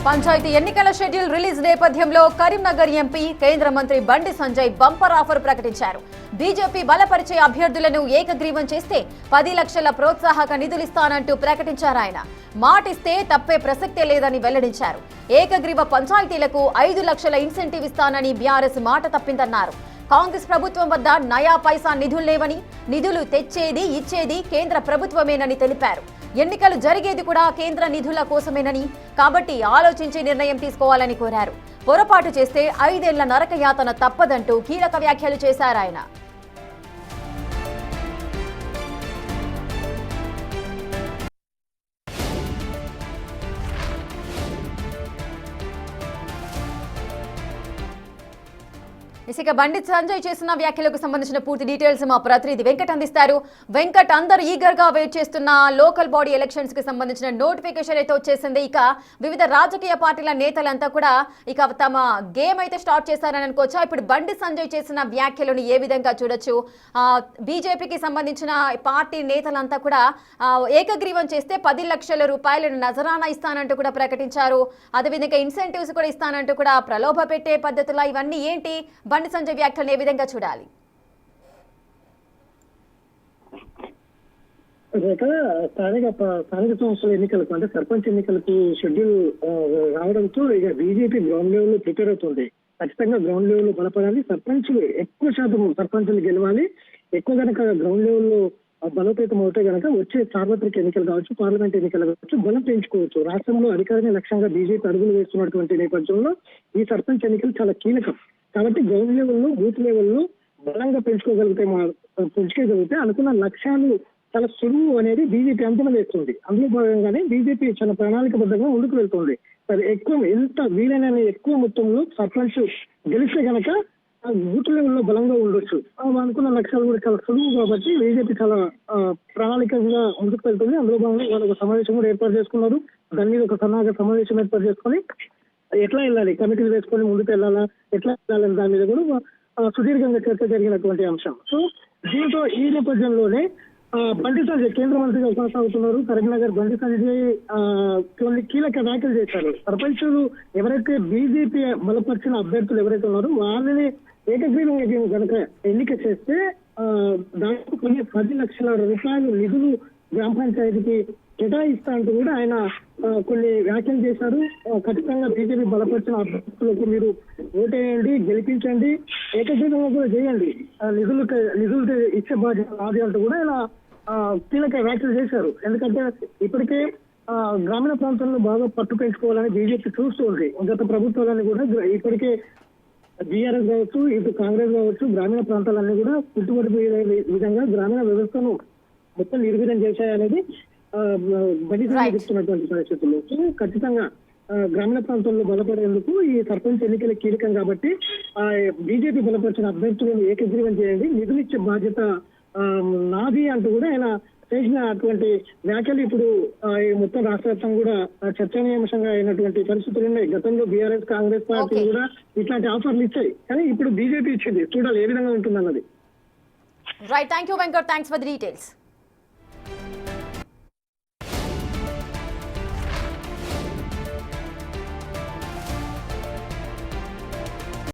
పంచాయతీ ఎన్నికల schedule release నేపథ్యంలో Karimnagar MP కేంద్ర మంత్రి బండి సంజయ్ బంపర్ ఆఫర్ ప్రకటించారు. బీజేపీ బలపరిచే అభ్యర్థులను ఏకగ్రీవం చేస్తే 10 లక్షల ప్రోత్సాహక నిధులిస్తానంటూ ప్రకటించారు. ఆయన మాటిస్తే తప్పే ప్రసక్తే లేదని వెల్లడించారు. ఏకగ్రీవ పంచాయతీలకు 5 లక్షల ఇన్సెంటివ్ ఇస్తానని బీఆర్ఎస్ మాట తప్పిందన్నారు. కాంగ్రెస్ ప్రభుత్వం వద్ద నయా పైసా నిధులు లేవని, నిధులు తెచ్చేది ఇచ్చేది కేంద్ర ప్రభుత్వమేనని తెలిపారు. ఎన్నికలు జరిగేది కూడా కేంద్ర నిధుల కోసమేనని, కాబట్టి ఆలోచించి నిర్ణయం తీసుకోవాలని కోరారు. పొరపాటు చేస్తే 5 ఏళ్ల నరకయాతన తప్పదంటూ కీలక వ్యాఖ్యలు చేశారు ఆయన. ఇక బండి సంజయ్ చేసిన వ్యాఖ్యలకు సంబంధించిన పూర్తి డీటెయిల్స్ మా ప్రతినిధి వెంకట్ అందిస్తారు. వెంకట్, అందరూ ఈగర్ గా వెయిట్ చేస్తున్న లోకల్ బాడీ ఎలక్షన్స్ కి సంబంధించిన నోటిఫికేషన్ అయితే వచ్చేసింది. ఇక వివిధ రాజకీయ పార్టీల నేతలంతా కూడా ఇక తమ గేమ్ అయితే స్టార్ట్ చేశారని అనుకోవచ్చా? ఇప్పుడు బండి సంజయ్ చేసిన వ్యాఖ్యలను ఏ విధంగా చూడొచ్చు? బీజేపీకి సంబంధించిన పార్టీ నేతలంతా కూడా ఏకగ్రీవం చేస్తే 10 లక్షల రూపాయలను నజరానా ఇస్తానంటూ కూడా ప్రకటించారు. అదేవిధంగా ఇన్సెంటివ్స్ కూడా ఇస్తానంటూ కూడా ప్రలోభ పెట్టే పద్ధతులు ఇవన్నీ ఏంటి? బండి సంజయ్ వ్యాఖ్యలను ఏ విధంగా చూడాలి? స్థానిక సంస్థల ఎన్నికలకు అంటే సర్పంచ్ ఎన్నికలకు షెడ్యూల్ రావడంతో ఇక బీజేపీ గ్రౌండ్ లెవెల్ లో ప్రిపేర్ అవుతుంది. ఖచ్చితంగా గ్రౌండ్ లెవెల్ లో బలపడాలి, సర్పంచ్లు ఎక్కువ శాతం సర్పంచ్లు గెలవాలి. ఎక్కువ కనుక గ్రౌండ్ లెవెల్ లో బలోపేతం అవుతే కనుక వచ్చే సార్వత్రిక ఎన్నికలు కావచ్చు, పార్లమెంట్ ఎన్నికలు కావచ్చు, బలం పెంచుకోవచ్చు. రాష్ట్రంలో అధికారమే లక్ష్యంగా బీజేపీ అడుగులు వేస్తున్నటువంటి నేపథ్యంలో ఈ సర్పంచ్ ఎన్నికలు చాలా కీలకం. కాబట్టి గ్రౌండ్ లెవెల్లో, బూత్ లెవెల్లో బలంగా పెంచుకోగలిగితే అనుకున్న లక్ష్యాలు చాలా సులువు అనేది బీజేపీ అంచనా వేస్తుంది. అందులో భాగంగానే బీజేపీ చాలా ప్రణాళికబద్ధంగా ముందుకు వెళ్తుంది. ఎంత వీలైన ఎక్కువ మొత్తంలో సర్పంచ్ గెలిస్తే కనుక బూత్ లెవెల్లో బలంగా ఉండొచ్చు. అనుకున్న లక్ష్యాలు కూడా చాలా సులువు కాబట్టి బీజేపీ చాలా ప్రణాళికగా ముందుకు వెళ్తుంది. అందులో భాగంగా వాళ్ళు ఒక సమావేశం కూడా ఏర్పాటు చేసుకున్నారు. దాని మీద ఒక సన్నాహక సమావేశం ఏర్పాటు చేసుకొని ఎట్లా వెళ్ళాలి, కమిటీలు వేసుకొని ముందుకు వెళ్ళాలా, ఎట్లా వెళ్ళాలని దాని మీద కూడా సుదీర్ఘంగా చర్చ జరిగినటువంటి అంశం. సో దీంతో ఈ నేపథ్యంలోనే బండి సంజయ్ కేంద్ర మంత్రిగా కొనసాగుతున్నారు. కరీంనగర్ బండి సంజయ్ కొన్ని కీలక వ్యాఖ్యలు చేశారు. సర్పంచులు ఎవరైతే బీజేపీ బలపరిచిన అభ్యర్థులు ఎవరైతే ఉన్నారో వాళ్ళని ఏకగ్రీవంగా కనుక ఎన్నిక చేస్తే దాదాపు 10 లక్షల రూపాయలు నిధులు గ్రామ పంచాయతీకి కేటాయిస్తా అంటూ కూడా ఆయన కొన్ని వ్యాఖ్యలు చేశారు. ఖచ్చితంగా బీజేపీ బలపరిచిన అభ్యర్థులకు మీరు ఓటేయండి, గెలిపించండి, ఏకగ్రీవంగా కూడా చేయండి, నిధులు ఇచ్చే బాధ్యత నాది అంటూ కూడా ఆయన కీలక వ్యాఖ్యలు చేశారు. ఎందుకంటే ఇప్పటికే గ్రామీణ ప్రాంతాల్లో బాగా పట్టు పెంచుకోవాలని బీజేపీ చూస్తుంది. గత ప్రభుత్వాలన్నీ కూడా ఇప్పటికే బీఆర్ఎస్ కావచ్చు, ఇటు కాంగ్రెస్ కావచ్చు, గ్రామీణ ప్రాంతాలన్నీ కూడా పుట్టుబడిపోయే విధంగా గ్రామీణ వ్యవస్థను మొత్తం నిర్వీర్యం చేశాయనేది బండి సంజయ్ చెప్తున్నటువంటి పరిస్థితుల్లో. ఖచ్చితంగా గ్రామీణ ప్రాంతాల్లో బలపడేందుకు ఈ సర్పంచ్ ఎన్నికల కీలకం కాబట్టి బీజేపీ బలపరిచిన అభ్యర్థులను ఏకగ్రీవం చేయండి, నిధులు ఇచ్చే బాధ్యత నాది అంటూ కూడా ఆయన చేసిన అటువంటి వ్యాఖ్యలు ఇప్పుడు మొత్తం రాష్ట్ర వ్యాప్తంగా కూడా చర్చనీయాంశంగా అయినటువంటి పరిస్థితులు ఉన్నాయి. గతంలో బీఆర్ఎస్, కాంగ్రెస్ పార్టీ కూడా ఇట్లాంటి ఆఫర్లు ఇచ్చాయి, కానీ ఇప్పుడు బీజేపీ ఇచ్చింది. చూడాలి ఏ విధంగా ఉంటుందన్నది. Right, thank you Venkat, thanks for the details.